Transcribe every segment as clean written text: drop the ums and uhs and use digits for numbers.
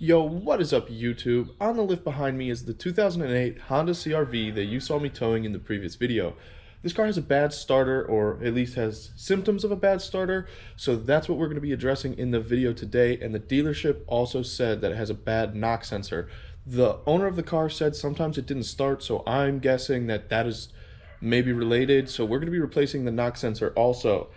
Yo, what is up YouTube? On the lift behind me is the 2008 Honda CRV that you saw me towing in the previous video. This car has a bad starter, or at least has symptoms of a bad starter, so that's what we're going to be addressing in the video today. And the dealership also said that it has a bad knock sensor. The owner of the car said sometimes it didn't start, so I'm guessing that that is maybe related. So we're going to be replacing the knock sensor also.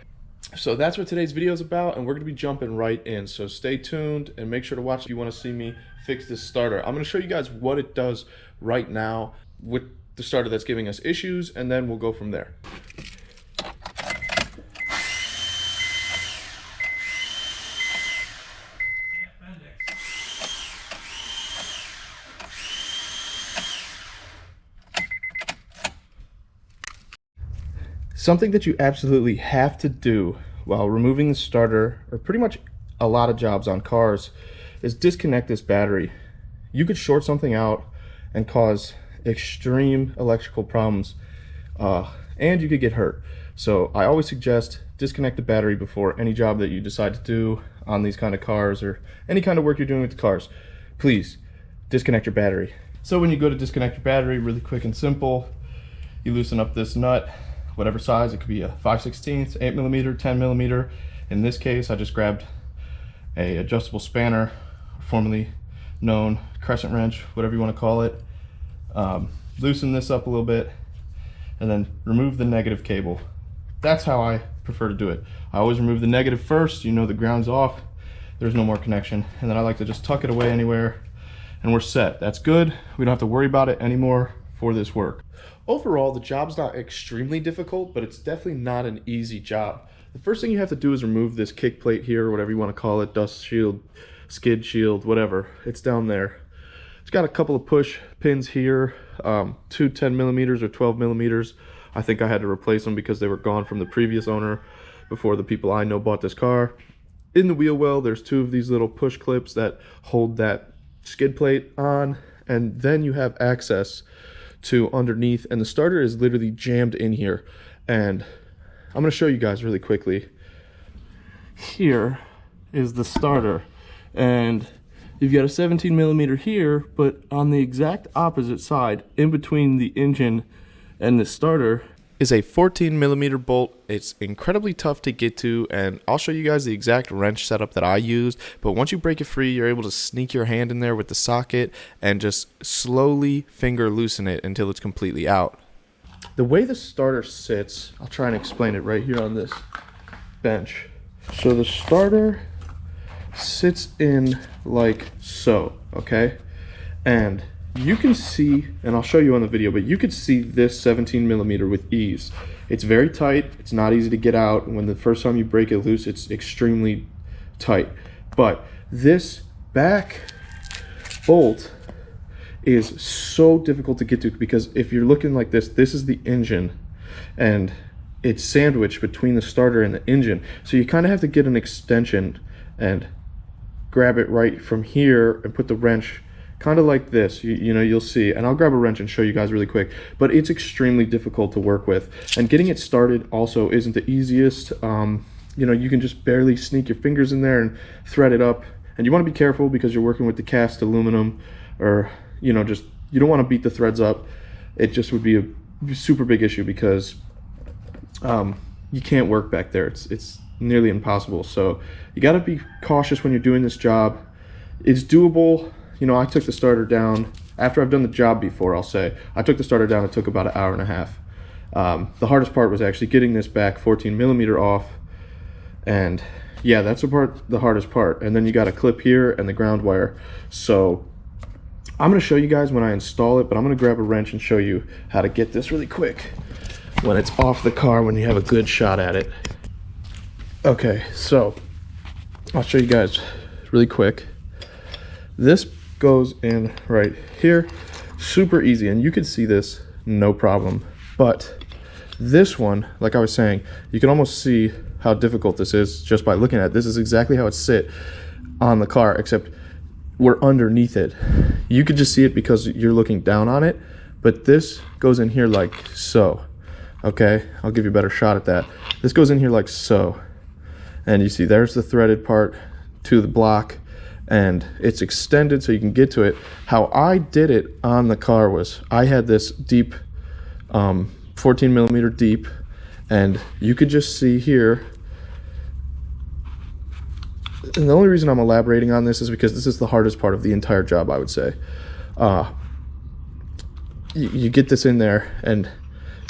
So that's what today's video is about, and we're going to be jumping right in. So stay tuned and make sure to watch if you want to see me fix this starter. I'm going to show you guys what it does right now with the starter that's giving us issues, and then we'll go from there. Something that you absolutely have to do while removing the starter, or pretty much a lot of jobs on cars, is disconnect this battery. You could short something out and cause extreme electrical problems, and you could get hurt. So I always suggest disconnect the battery before any job that you decide to do on these kind of cars, or any kind of work you're doing with the cars. Please disconnect your battery. So when you go to disconnect your battery, really quick and simple, you loosen up this nut, whatever size. It could be a 5/16, 8mm, 10mm. In this case, I just grabbed a adjustable spanner, formerly known crescent wrench, whatever you want to call it. Loosen this up a little bit, and then remove the negative cable. That's how I prefer to do it. I always remove the negative first. You know the ground's off, there's no more connection, and then I like to just tuck it away anywhere, and we're set. That's good. We don't have to worry about it anymore for this work. Overall, the job's not extremely difficult, but it's definitely not an easy job. The first thing you have to do is remove this kick plate here, or whatever you want to call it, dust shield, skid shield, whatever. It's down there. It's got a couple of push pins here, two 10mm or 12mm. I think I had to replace them because they were gone from the previous owner before the people I know bought this car. In the wheel well, there's two of these little push clips that hold that skid plate on, and then you have access to underneath, and the starter is literally jammed in here. And I'm going to show you guys really quickly. Here is the starter, and you've got a 17mm here, but on the exact opposite side, in between the engine and the starter, is a 14mm bolt. It's incredibly tough to get to, and I'll show you guys the exact wrench setup that I used. But once you break it free, you're able to sneak your hand in there with the socket and just slowly finger loosen it until it's completely out. The way the starter sits, I'll try and explain it right here on this bench. So the starter sits in like so, okay? And you can see, and I'll show you on the video, but you could see this 17mm with ease. It's very tight. It's not easy to get out. And when the first time you break it loose, it's extremely tight. But this back bolt is so difficult to get to, because if you're looking like this, this is the engine, and it's sandwiched between the starter and the engine. So you kind of have to get an extension and grab it right from here and put the wrench kind of like this. You know, you'll see, and I'll grab a wrench and show you guys really quick, but it's extremely difficult to work with, and getting it started also isn't the easiest. You know, you can just barely sneak your fingers in there and thread it up, and you want to be careful because you're working with the cast aluminum, or you know, just, you don't want to beat the threads up. It just would be a super big issue, because you can't work back there. It's nearly impossible. So you got to be cautious when you're doing this job. It's doable. You know, I took the starter down after I've done the job before. I'll say I took the starter down. It took about an hour and a half. The hardest part was actually getting this back 14mm off, and yeah, that's the hardest part. And then you got a clip here and the ground wire. So I'm going to show you guys when I install it, but I'm going to grab a wrench and show you how to get this really quick when it's off the car, when you have a good shot at it. Okay, so I'll show you guys really quick. This goes in right here, super easy, and you can see this no problem. But this one, like I was saying, you can almost see how difficult this is just by looking at it. This is exactly how it sit on the car, except we're underneath it. You could just see it because you're looking down on it, but this goes in here like so. Okay, I'll give you a better shot at that. This goes in here like so, and you see there's the threaded part to the block, and it's extended so you can get to it. How I did it on the car was I had this deep 14 millimeter deep, and you could just see here, and the only reason I'm elaborating on this is because this is the hardest part of the entire job, I would say. You get this in there, and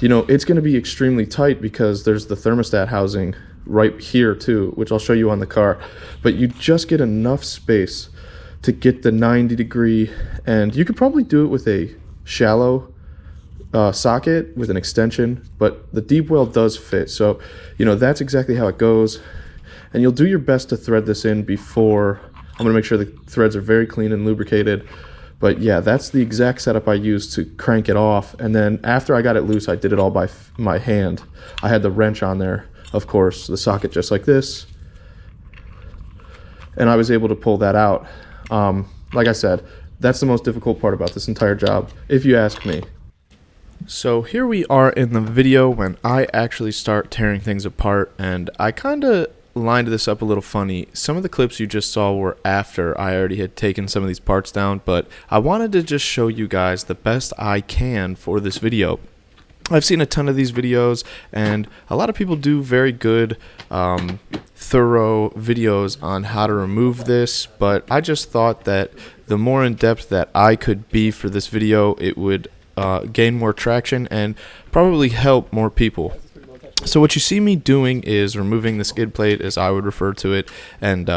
you know it's going to be extremely tight because there's the thermostat housing right here too, which I'll show you on the car, but you just get enough space to get the 90 degree, and you could probably do it with a shallow socket with an extension, but the deep well does fit. So you know that's exactly how it goes, and you'll do your best to thread this in before. I'm going to make sure the threads are very clean and lubricated. But yeah, that's the exact setup I used to crank it off, and then after I got it loose, I did it all by my hand. I had the wrench on there, of course, the socket just like this, and I was able to pull that out. Like I said, that's the most difficult part about this entire job, if you ask me. So here we are in the video when I actually start tearing things apart, and I kind of lined this up a little funny. Some of the clips you just saw were after I already had taken some of these parts down, but I wanted to just show you guys the best I can for this video. I've seen a ton of these videos, and a lot of people do very good, thorough videos on how to remove this, but I just thought that the more in-depth that I could be for this video, it would gain more traction and probably help more people. So what you see me doing is removing the skid plate, as I would refer to it, and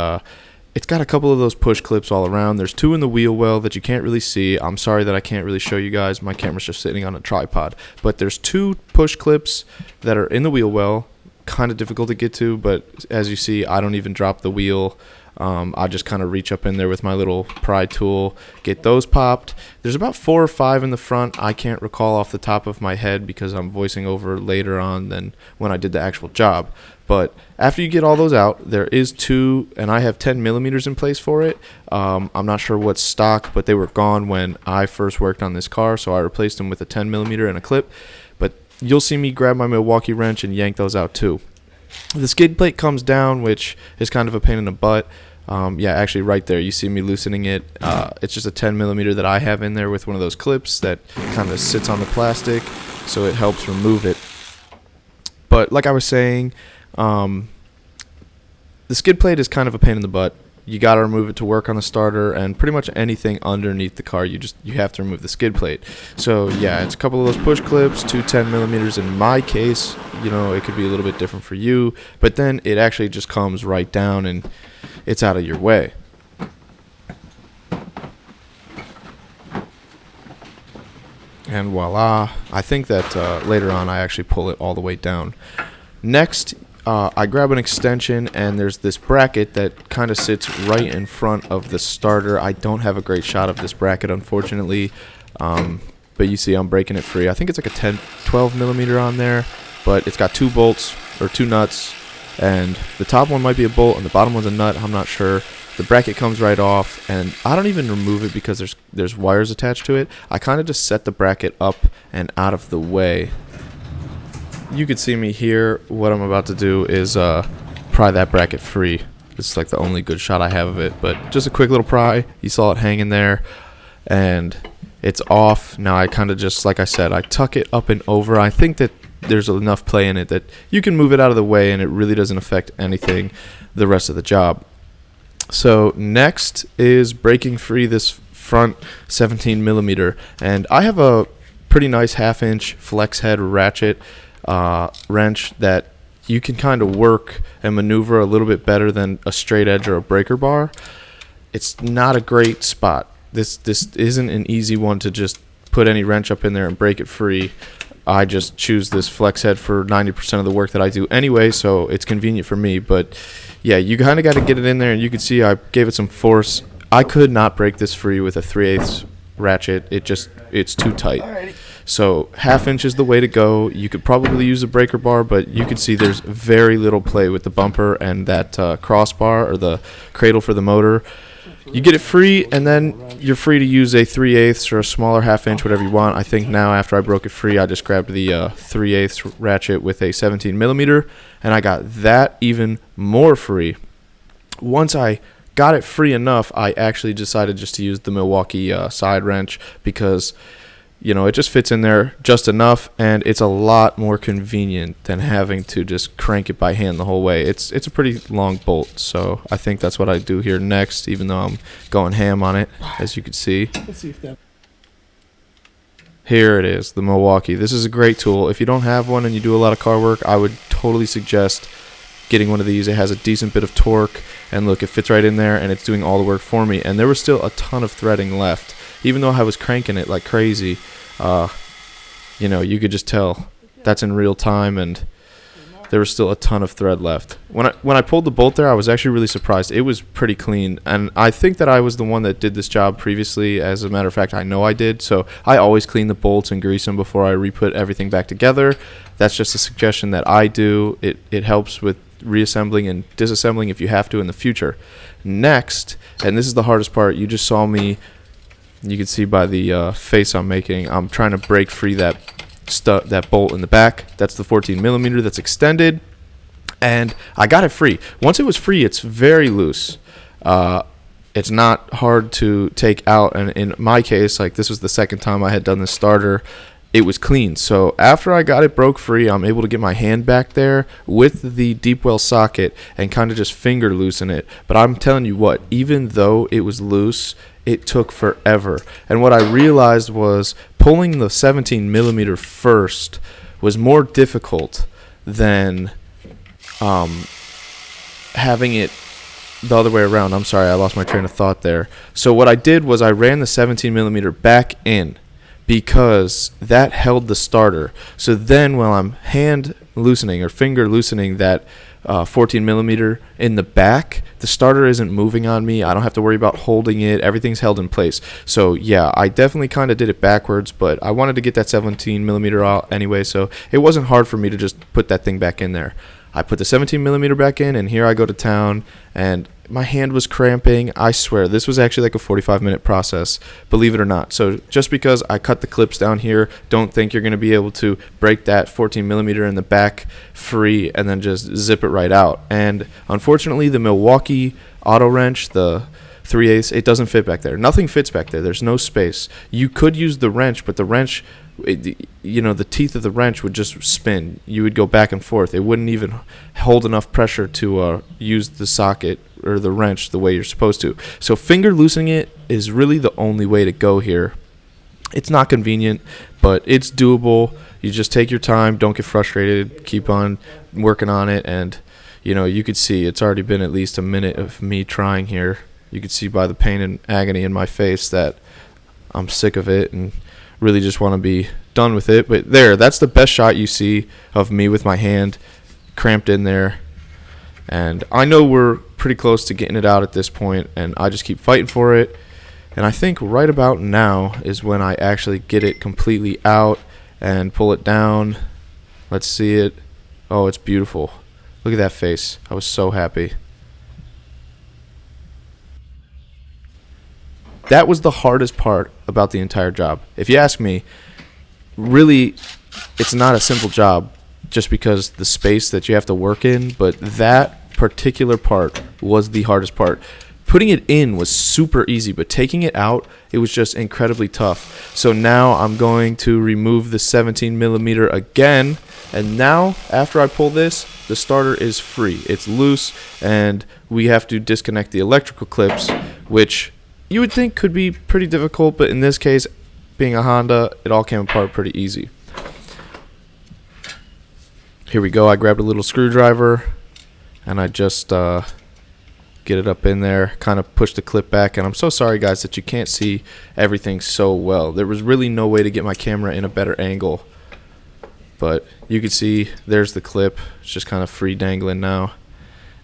it's got a couple of those push clips all around. There's two in the wheel well that you can't really see. I'm sorry that I can't really show you guys. My camera's just sitting on a tripod. But there's two push clips that are in the wheel well. Kind of difficult to get to, but as you see, I don't even drop the wheel. I just kind of reach up in there with my little pry tool, get those popped. There's about 4 or 5 in the front. I can't recall off the top of my head because I'm voicing over later on than when I did the actual job. But after you get all those out, there is 2, and I have 10 millimeters in place for it. I'm not sure what's stock, but they were gone when I first worked on this car, so I replaced them with a 10 millimeter and a clip. But you'll see me grab my Milwaukee wrench and yank those out too. The skid plate comes down, which is kind of a pain in the butt. Yeah, actually right there, you see me loosening it. It's just a 10 millimeter that I have in there with one of those clips that kind of sits on the plastic, so it helps remove it. But like I was saying, the skid plate is kind of a pain in the butt. You got to remove it to work on the starter, and pretty much anything underneath the car, you have to remove the skid plate. So yeah, it's a couple of those push clips, 2 10 millimeters in my case. You know, it could be a little bit different for you, but then it actually just comes right down and it's out of your way. And voila, I think that later on I actually pull it all the way down. Next, I grab an extension, and there's this bracket that kind of sits right in front of the starter. I don't have a great shot of this bracket, unfortunately, but you see I'm breaking it free. I think it's like a 12 millimeter on there, but it's got 2 bolts or 2 nuts, and the top one might be a bolt and the bottom one's a nut. I'm not sure. The bracket comes right off, and I don't even remove it because there's wires attached to it. I kind of just set the bracket up and out of the way. You could see me here. What I'm about to do is pry that bracket free. It's like the only good shot I have of it, but just a quick little pry. You saw it hanging there, and it's off. Now I kind of just, like I said, I tuck it up and over. I think that there's enough play in it that you can move it out of the way and it really doesn't affect anything the rest of the job. So next is breaking free this front 17 millimeter, and I have a pretty nice 1/2 inch flex head ratchet wrench that you can kind of work and maneuver a little bit better than a straight edge or a breaker bar. It's not a great spot. This isn't an easy one to just put any wrench up in there and break it free. I just choose this flex head for 90% of the work that I do anyway, so it's convenient for me. But yeah, you kind of got to get it in there, and you can see I gave it some force. I could not break this free with a 3/8 ratchet. It's too tight. So 1/2 inch is the way to go. You could probably use a breaker bar, but you can see there's very little play with the bumper and that crossbar or the cradle for the motor. You get it free, and then you're free to use a 3/8 or a smaller 1/2 inch, whatever you want. I think now after I broke it free, I just grabbed the 3/8 ratchet with a 17 millimeter, and I got that even more free. Once I got it free enough, I actually decided just to use the Milwaukee side wrench because, you know, it just fits in there just enough, and it's a lot more convenient than having to just crank it by hand the whole way. It's a pretty long bolt, so I think that's what I do here next, even though I'm going ham on it, as you can see. Let's see if that. Here it is, the Milwaukee. This is a great tool. If you don't have one and you do a lot of car work, I would totally suggest getting one of these. It has a decent bit of torque, and look, it fits right in there, and it's doing all the work for me. And there was still a ton of threading left. Even though I was cranking it like crazy, you know, you could just tell that's in real time, and there was still a ton of thread left. When I pulled the bolt there, I was actually really surprised. It was pretty clean, and I think that I was the one that did this job previously. As a matter of fact, I know I did, so I always clean the bolts and grease them before I re-put everything back together. That's just a suggestion that I do. It helps with reassembling and disassembling if you have to in the future. Next, and this is the hardest part, you just saw me, you can see by the face I'm making, I'm trying to break free that bolt in the back. That's the 14 millimeter that's extended, and I got it free. Once it was free, it's very loose. It's not hard to take out, and in my case, like, this was the second time I had done this starter, it was clean. So after I got it broke free, I'm able to get my hand back there with the deep well socket and kind of just finger loosen it. But I'm telling you what, even though it was loose, it took forever. And what I realized was pulling the 17 millimeter first was more difficult than having it the other way around. I'm sorry, I lost my train of thought there. So what I did was I ran the 17 millimeter back in, because that held the starter. So then while I'm hand loosening or finger loosening that 14 millimeter in the back, the starter isn't moving on me. I don't have to worry about holding it. Everything's held in place. So yeah, I definitely kind of did it backwards, but I wanted to get that 17 millimeter out anyway, so it wasn't hard for me to just put that thing back in there. I put the 17 millimeter back in, and here I go to town, and my hand was cramping. I swear, this was actually like a 45-minute process, believe it or not. So just because I cut the clips down here, don't think you're going to be able to break that 14 millimeter in the back free and then just zip it right out. And unfortunately, the Milwaukee auto wrench, the 3/8, it doesn't fit back there. Nothing fits back there. There's no space. You could use the wrench, but the wrench, the teeth of the wrench would just spin. You would go back and forth. It wouldn't even hold enough pressure to use the socket or the wrench the way you're supposed to. So finger loosening it is really the only way to go here. It's not convenient, but it's doable. You just take your time, don't get frustrated, keep on working on it, and you could see it's already been at least a minute of me trying here. You could see by the pain and agony in my face that I'm sick of it and really just want to be done with it. But that's the best shot you see of me with my hand cramped in there. And I know we're pretty close to getting it out at this point, and I just keep fighting for it. And I think right about now is when I actually get it completely out and pull it down. Let's see it. Oh, it's beautiful. Look at that face. I was so happy. That was the hardest part about the entire job. If you ask me, really, it's not a simple job just because the space that you have to work in, but that particular part was the hardest part. Putting it in was super easy, but taking it out, it was just incredibly tough. So now I'm going to remove the 17 millimeter again, and now after I pull this, the starter is free. It's loose, and we have to disconnect the electrical clips, which you would think could be pretty difficult, but in this case, being a Honda, it all came apart pretty easy. Here we go. I grabbed a little screwdriver, and I just get it up in there, kind of push the clip back. And I'm so sorry, guys, that you can't see everything so well. There was really no way to get my camera in a better angle. But you can see there's the clip. It's just kind of free dangling now.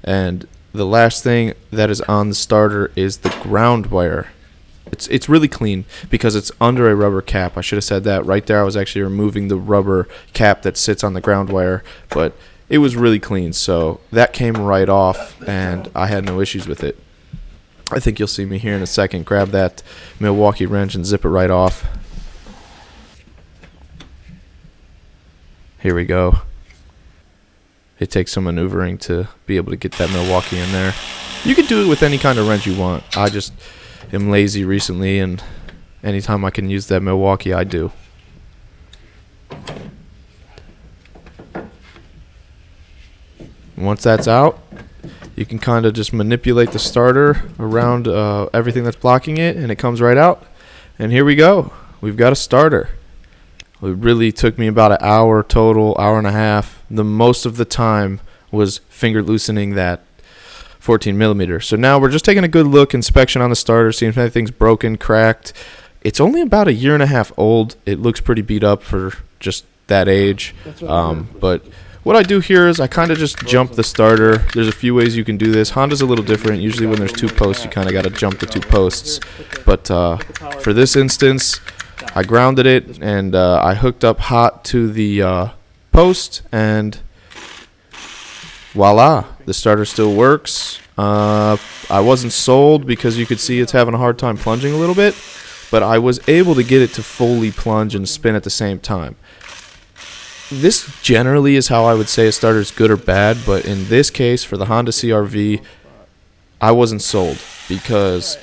And the last thing that is on the starter is the ground wire. It's really clean because it's under a rubber cap. I should have said that right there. I was actually removing the rubber cap that sits on the ground wire, but it was really clean. So that came right off, and I had no issues with it. I think you'll see me here in a second grab that Milwaukee wrench and zip it right off. Here we go. It takes some maneuvering to be able to get that Milwaukee in there. You could do it with any kind of wrench you want. I just am lazy recently, and anytime I can use that Milwaukee, I do. Once that's out, you can kind of just manipulate the starter around everything that's blocking it, and it comes right out. And here we go. We've got a starter. It really took me about an hour total, hour and a half. The most of the time was finger loosening that 14 millimeter. So now we're just taking a good look, inspection on the starter, seeing if anything's broken, cracked. It's only about a year and a half old. It looks pretty beat up for just that age. But what I do here is I kind of just jump the starter. There's a few ways you can do this. Honda's a little different. Usually when there's 2 posts, you kind of got to jump the 2 posts. But for this instance, I grounded it, and I hooked up hot to the post, and voila, the starter still works. I wasn't sold because you could see it's having a hard time plunging a little bit, but I was able to get it to fully plunge and spin at the same time. This generally is how I would say a starter is good or bad, but in this case, for the Honda CRV, I wasn't sold because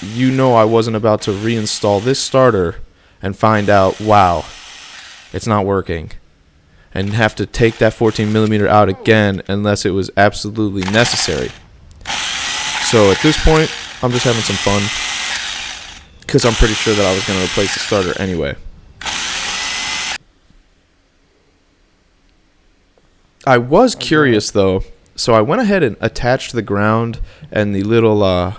I wasn't about to reinstall this starter and find out, wow, it's not working, and have to take that 14 millimeter out again unless it was absolutely necessary. So at this point, I'm just having some fun because I'm pretty sure that I was going to replace the starter anyway. I was curious though, so I went ahead and attached the ground and the little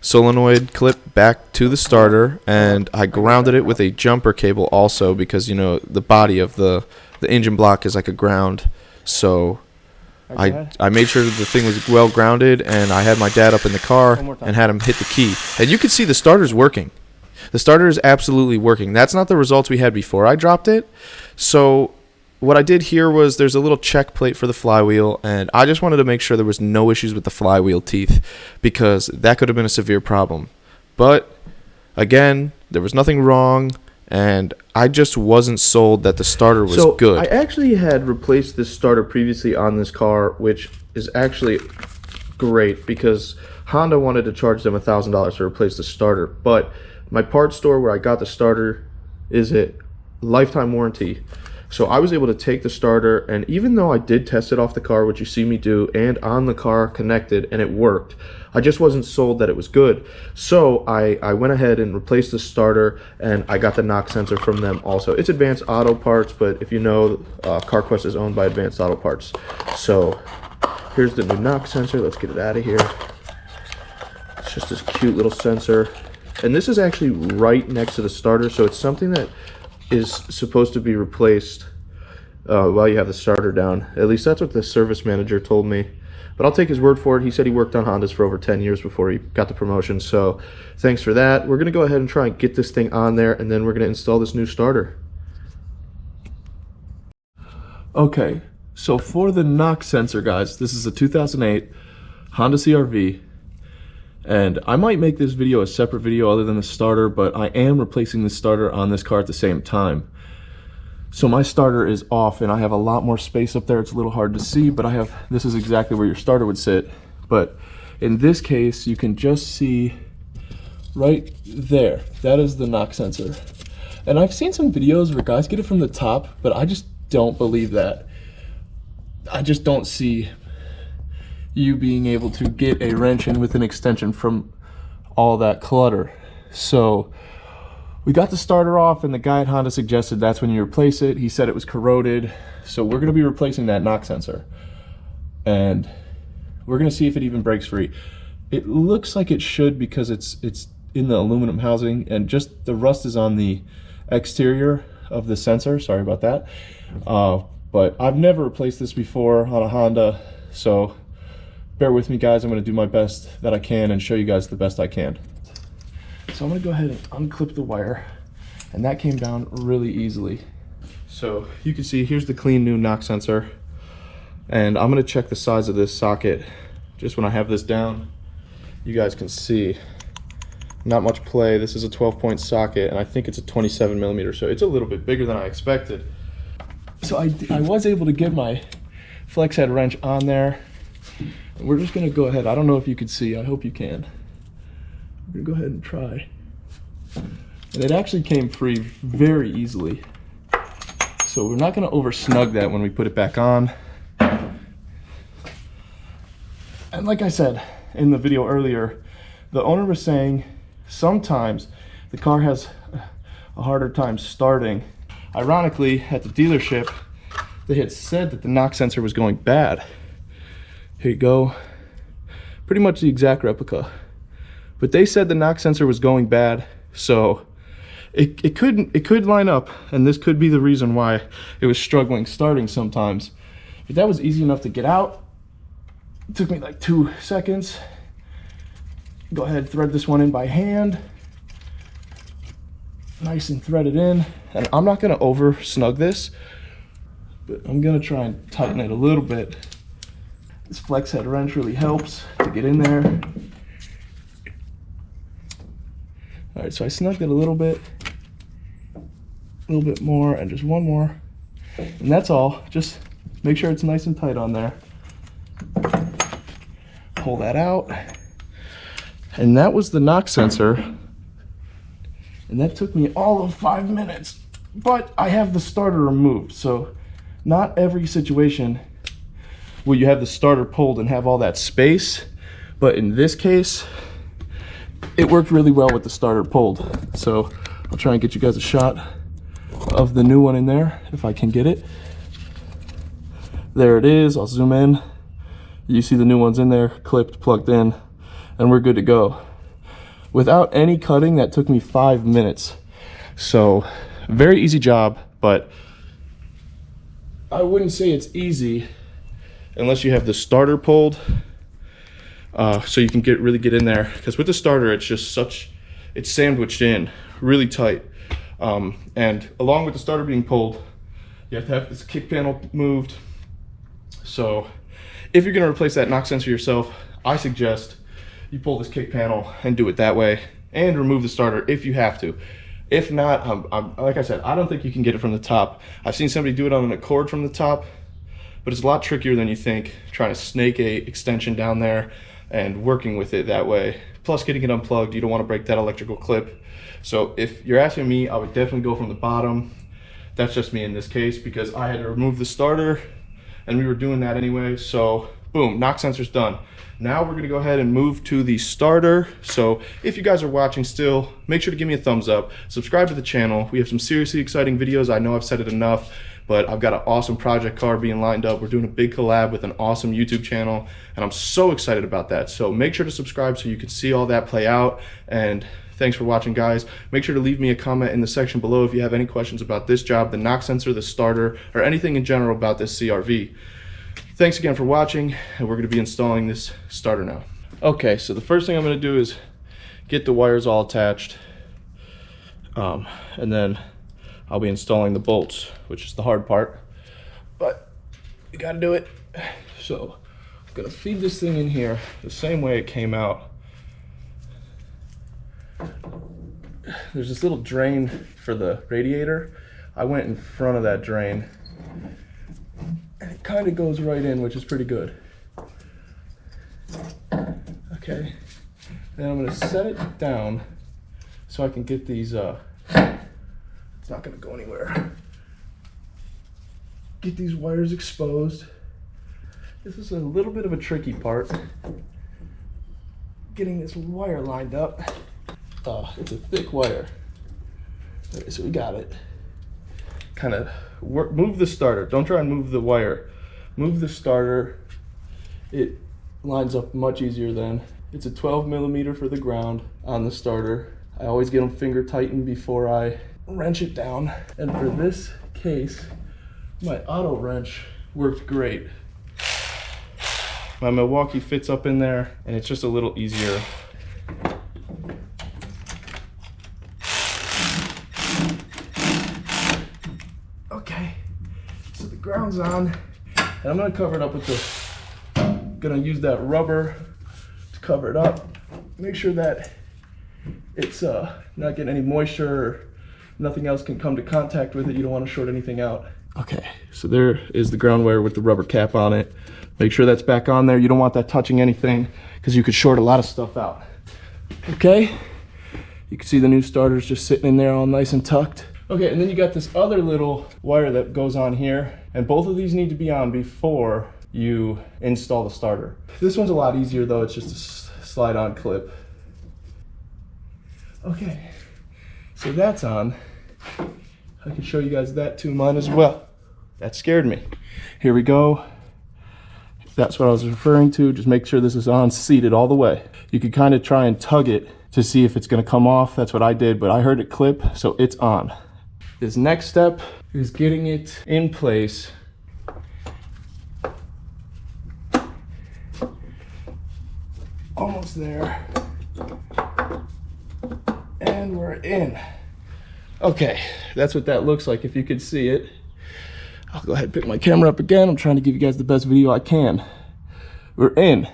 solenoid clip back to the starter, and I grounded it with a jumper cable also because the body of the engine block is like a ground. So I made sure that the thing was well grounded, and I had my dad up in the car and had him hit the key, and you can see the starter's working. The starter is absolutely working. That's not the results we had before I dropped it. So what I did here was there's a little check plate for the flywheel, and I just wanted to make sure there was no issues with the flywheel teeth because that could have been a severe problem. But again, there was nothing wrong, and I just wasn't sold that the starter was good. I actually had replaced this starter previously on this car, which is actually great because Honda wanted to charge them $1,000 to replace the starter, but my parts store where I got the starter is a lifetime warranty. So I was able to take the starter, and even though I did test it off the car, which you see me do, and on the car connected, and it worked, I just wasn't sold that it was good. So I went ahead and replaced the starter, and I got the knock sensor from them also. It's Advanced Auto Parts, but if you know, CarQuest is owned by Advanced Auto Parts. So here's the new knock sensor. Let's get it out of here. It's just this cute little sensor. And this is actually right next to the starter, so it's something that is supposed to be replaced while you have the starter down. At least that's what the service manager told me. But I'll take his word for it. He said he worked on Hondas for over 10 years before he got the promotion. So thanks for that. We're going to go ahead and try and get this thing on there, and then we're going to install this new starter. Okay, so for the knock sensor, guys, this is a 2008 Honda CRV. And I might make this video a separate video other than the starter, but I am replacing the starter on this car at the same time. So my starter is off, and I have a lot more space up there. It's a little hard to see, but this is exactly where your starter would sit. But in this case, you can just see right there. That is the knock sensor. And I've seen some videos where guys get it from the top, but I just don't believe that. I just don't see you being able to get a wrench in with an extension from all that clutter. So we got the starter off, and the guy at Honda suggested that's when you replace it. He said it was corroded, so we're going to be replacing that knock sensor, and we're going to see if it even breaks free. It looks like it should because it's in the aluminum housing, and just the rust is on the exterior of the sensor. Sorry about that, but I've never replaced this before on a Honda, so bear with me, guys. I'm going to do my best that I can and show you guys the best I can. So I'm going to go ahead and unclip the wire, and that came down really easily. So you can see here's the clean new knock sensor, and I'm going to check the size of this socket. Just when I have this down, you guys can see not much play. This is a 12-point socket, and I think it's a 27 millimeter, so it's a little bit bigger than I expected. So I was able to get my flex head wrench on there, And we're just gonna go ahead. I don't know if you can see, I hope you can. We're gonna go ahead and try. And it actually came free very easily. So we're not gonna over snug that when we put it back on. And like I said in the video earlier, the owner was saying sometimes the car has a harder time starting. Ironically, at the dealership, they had said that the knock sensor was going bad. Here you go. Pretty much the exact replica. But they said the knock sensor was going bad, so it could line up, and this could be the reason why it was struggling starting sometimes. But that was easy enough to get out. It took me like 2 seconds. Go ahead, thread this one in by hand. Nice and threaded in. And I'm not gonna over snug this, but I'm gonna try and tighten it a little bit. This flex head wrench really helps to get in there. All right, so I snugged it a little bit more, and just one more. And that's all. Just make sure it's nice and tight on there. Pull that out. And that was the knock sensor. And that took me all of 5 minutes. But I have the starter removed, so not every situation will you have the starter pulled and have all that space. But in this case, it worked really well with the starter pulled. So I'll try and get you guys a shot of the new one in there, if I can get it. There it is. I'll zoom in. You see the new ones in there, clipped, plugged in, and we're good to go. Without any cutting, that took me 5 minutes. So very easy job, but I wouldn't say it's easy unless you have the starter pulled, so you can really get in there. Because with the starter, it's just it's sandwiched in really tight. And along with the starter being pulled, you have to have this kick panel moved. So if you're gonna replace that knock sensor yourself, I suggest you pull this kick panel and do it that way, and remove the starter if you have to. If not, like I said, I don't think you can get it from the top. I've seen somebody do it on an Accord from the top, but it's a lot trickier than you think, trying to snake a extension down there and working with it that way. Plus getting it unplugged, you don't want to break that electrical clip. So if you're asking me, I would definitely go from the bottom. That's just me in this case, because I had to remove the starter and we were doing that anyway. So boom, knock sensor's done. Now we're gonna go ahead and move to the starter. So if you guys are watching still, make sure to give me a thumbs up, subscribe to the channel. We have some seriously exciting videos. I know I've said it enough, but I've got an awesome project car being lined up. We're doing a big collab with an awesome YouTube channel, and I'm so excited about that. So make sure to subscribe so you can see all that play out. And thanks for watching, guys. Make sure to leave me a comment in the section below if you have any questions about this job, the knock sensor, the starter, or anything in general about this CRV. Thanks again for watching, and we're going to be installing this starter now. Okay, so the first thing I'm going to do is get the wires all attached, and then I'll be installing the bolts, which is the hard part, but you got to do it. So I'm going to feed this thing in here the same way it came out. There's this little drain for the radiator. I went in front of that drain, and it kind of goes right in, which is pretty good. Okay, then I'm gonna set it down so I can get these, it's not gonna go anywhere. Get these wires exposed. This is a little bit of a tricky part, getting this wire lined up. It's a thick wire. Okay, so we got it. Kind of move the starter. Don't try and move the wire. Move the starter. It lines up much easier then. It's a 12 millimeter for the ground on the starter. I always get them finger tightened before I wrench it down. And for this case, my auto wrench worked great. My Milwaukee fits up in there, and it's just a little easier. Okay, so the ground's on, and I'm gonna cover it up with gonna use that rubber to cover it up. Make sure that it's not getting any moisture, or nothing else can come to contact with it. You don't want to short anything out. Okay, so there is the ground wire with the rubber cap on it. Make sure that's back on there. You don't want that touching anything because you could short a lot of stuff out. Okay, you can see the new starter's just sitting in there all nice and tucked. Okay, and then you got this other little wire that goes on here, and both of these need to be on before you install the starter. This one's a lot easier though, it's just a slide on clip. Okay, so that's on. I can show you guys that too, mine as well. That scared me. Here we go. That's what I was referring to. Just make sure this is on, seated all the way. You could kind of try and tug it to see if it's gonna come off. That's what I did, but I heard it clip, so it's on. This next step is getting it in place. Almost there. And we're in. Okay, that's what that looks like if you could see it. I'll go ahead and pick my camera up again. I'm trying to give you guys the best video I can. We're in.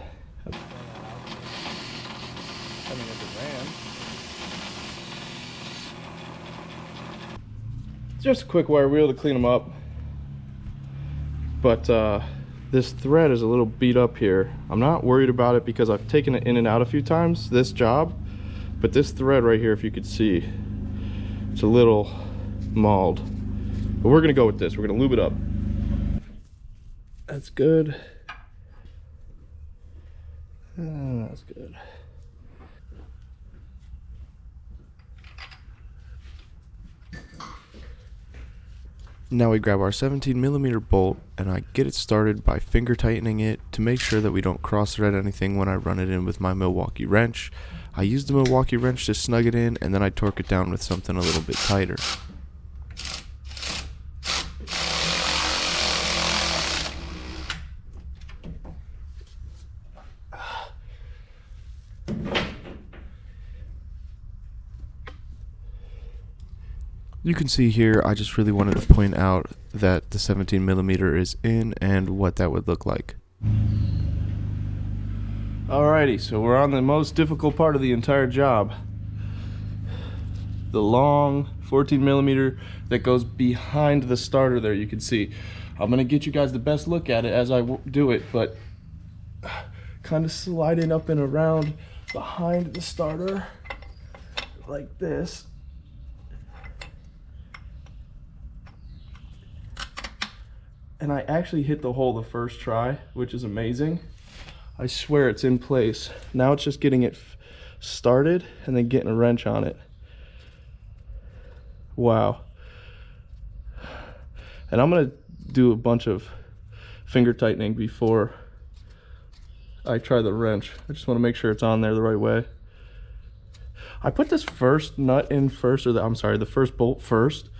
Just a quick wire wheel to clean them up. But this thread is a little beat up here. I'm not worried about it because I've taken it in and out a few times, this job. But this thread right here, if you could see, it's a little mauled. But we're gonna go with this. We're gonna lube it up. That's good. That's good. Now we grab our 17mm bolt and I get it started by finger tightening it to make sure that we don't cross thread anything when I run it in with my Milwaukee wrench. I use the Milwaukee wrench to snug it in and then I torque it down with something a little bit tighter. You can see here, I just really wanted to point out that the 17mm is in and what that would look like. Alrighty, so we're on the most difficult part of the entire job. The long 14mm that goes behind the starter there, you can see. I'm gonna get you guys the best look at it as I do it, but kind of sliding up and around behind the starter like this. And I actually hit the hole the first try, which is amazing. I swear it's in place. Now it's just getting it started and then getting a wrench on it. Wow. And I'm gonna do a bunch of finger tightening before I try the wrench. I just wanna make sure it's on there the right way. I put this first nut in first, or the first bolt first,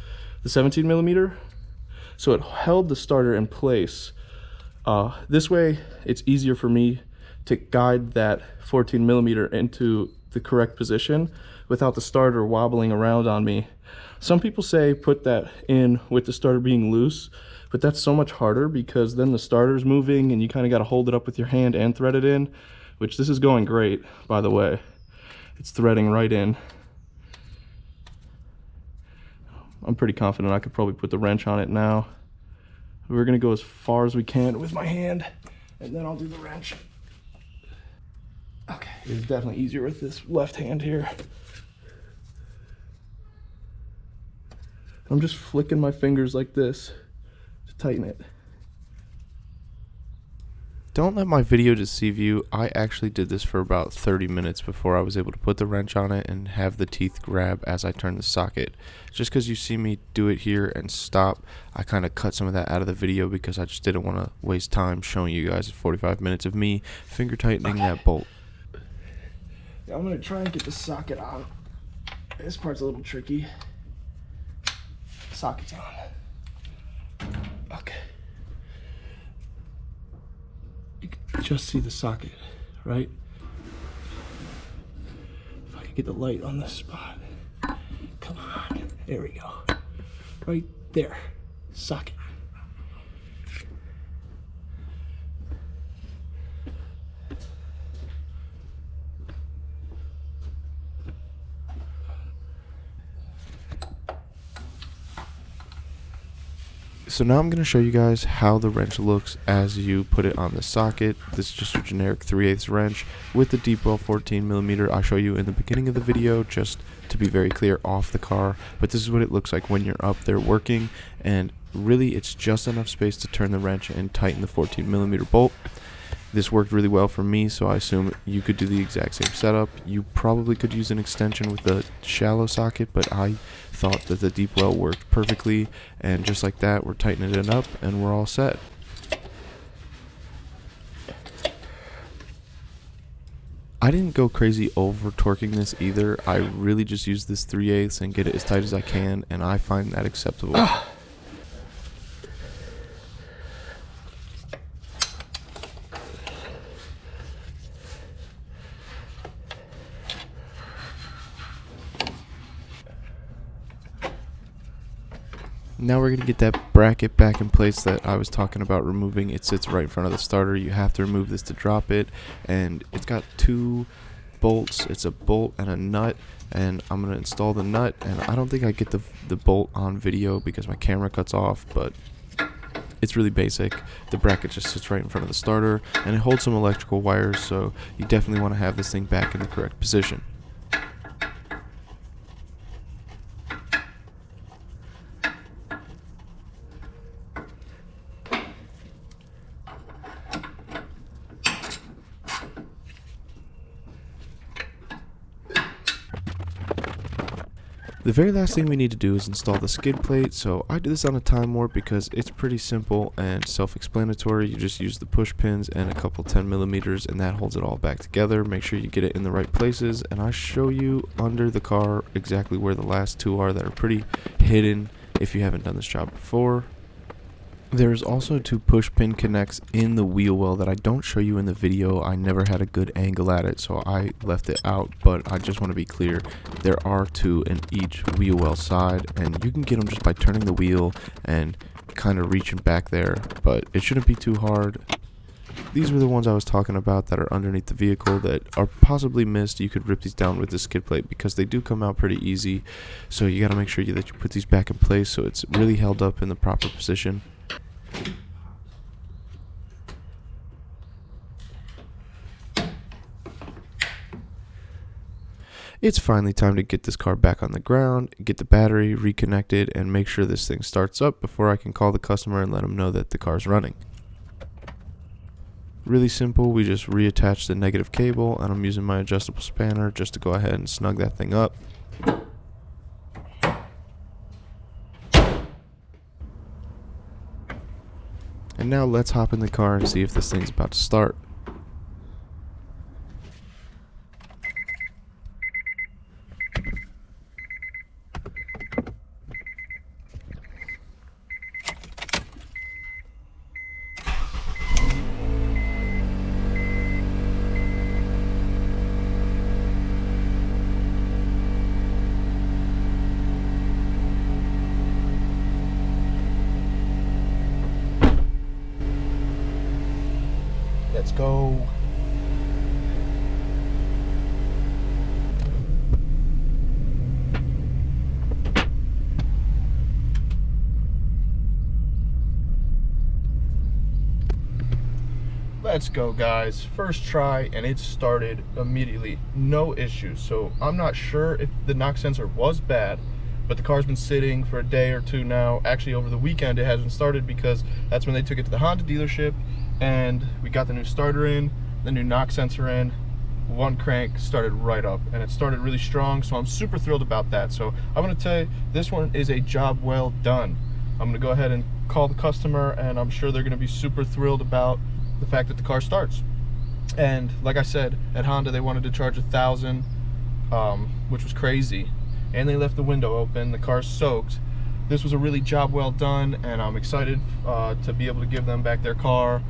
the 17mm. So it held the starter in place. This way, it's easier for me to guide that 14mm into the correct position without the starter wobbling around on me. Some people say put that in with the starter being loose, but that's so much harder because then the starter's moving and you kind of got to hold it up with your hand and thread it in, which this is going great, by the way. It's threading right in. I'm pretty confident I could probably put the wrench on it now. We're gonna go as far as we can with my hand, and then I'll do the wrench. Okay, it's definitely easier with this left hand here. I'm just flicking my fingers like this to tighten it. Don't let my video deceive you. I actually did this for about 30 minutes before I was able to put the wrench on it and have the teeth grab as I turn the socket. Just because you see me do it here and stop, I kind of cut some of that out of the video because I just didn't want to waste time showing you guys 45 minutes of me finger tightening that bolt. I'm going to try and get the socket on. This part's a little tricky. Socket's on. Okay. You can just see the socket, right? If I could get the light on this spot. Come on. There we go. Right there. Socket. So now I'm going to show you guys how the wrench looks as you put it on the socket. This is just a generic 3/8 wrench with the deep well 14mm. I'll show you in the beginning of the video just to be very clear off the car, but this is what it looks like when you're up there working, and really it's just enough space to turn the wrench and tighten the 14mm bolt. This worked really well for me, so I assume you could do the exact same setup. You probably could use an extension with a shallow socket, but I thought that the deep well worked perfectly, and just like that, we're tightening it up and we're all set. I didn't go crazy over torquing this either. I really just use this 3/8 and get it as tight as I can, and I find that acceptable. Now we're going to get that bracket back in place that I was talking about removing. It sits right in front of the starter. You have to remove this to drop it, and it's got 2 bolts. It's a bolt and a nut, and I'm going to install the nut, and I don't think I get the bolt on video because my camera cuts off, but it's really basic. The bracket just sits right in front of the starter, and it holds some electrical wires, so you definitely want to have this thing back in the correct position. The very last thing we need to do is install the skid plate, so I did this on a time warp because it's pretty simple and self-explanatory. You just use the push pins and a couple 10mm, and that holds it all back together. Make sure you get it in the right places, and I show you under the car exactly where the last 2 are that are pretty hidden if you haven't done this job before. There's also 2 push pin connects in the wheel well that I don't show you in the video. I never had a good angle at it, so I left it out, but I just want to be clear. There are 2 in each wheel well side, and you can get them just by turning the wheel and kind of reaching back there, but it shouldn't be too hard. These were the ones I was talking about that are underneath the vehicle that are possibly missed. You could rip these down with the skid plate because they do come out pretty easy, so you got to make sure that you put these back in place so it's really held up in the proper position. It's finally time to get this car back on the ground, get the battery reconnected, and make sure this thing starts up before I can call the customer and let them know that the car's running. Really simple. We just reattach the negative cable, and I'm using my adjustable spanner just to go ahead and snug that thing up. And now let's hop in the car and see if this thing's about to start. Let's go. Let's go, guys. First try, and it started immediately. No issues. So I'm not sure if the knock sensor was bad, but the car's been sitting for a day or 2 now. Actually, over the weekend it hasn't started because that's when they took it to the Honda dealership, and we got the new starter in, the new knock sensor in. One crank started right up, and it started really strong, so I'm super thrilled about that. So I'm going to tell you, this one is a job well done. I'm going to go ahead and call the customer, and I'm sure they're going to be super thrilled about the fact that the car starts. And like I said, at Honda they wanted to charge $1,000, which was crazy, and they left the window open. The car's soaked. This was a really job well done, and I'm excited to be able to give them back their car.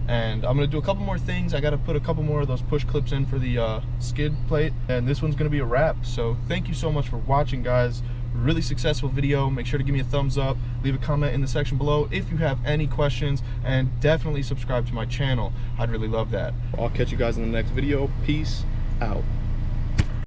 And I'm gonna do a couple more things. I gotta put a couple more of those push clips in for the skid plate, and this one's gonna be a wrap. So thank you so much for watching, guys. Really successful video. Make sure to give me a thumbs up, leave a comment in the section below if you have any questions, and definitely subscribe to my channel. I'd really love that. I'll catch you guys in the next video. Peace out.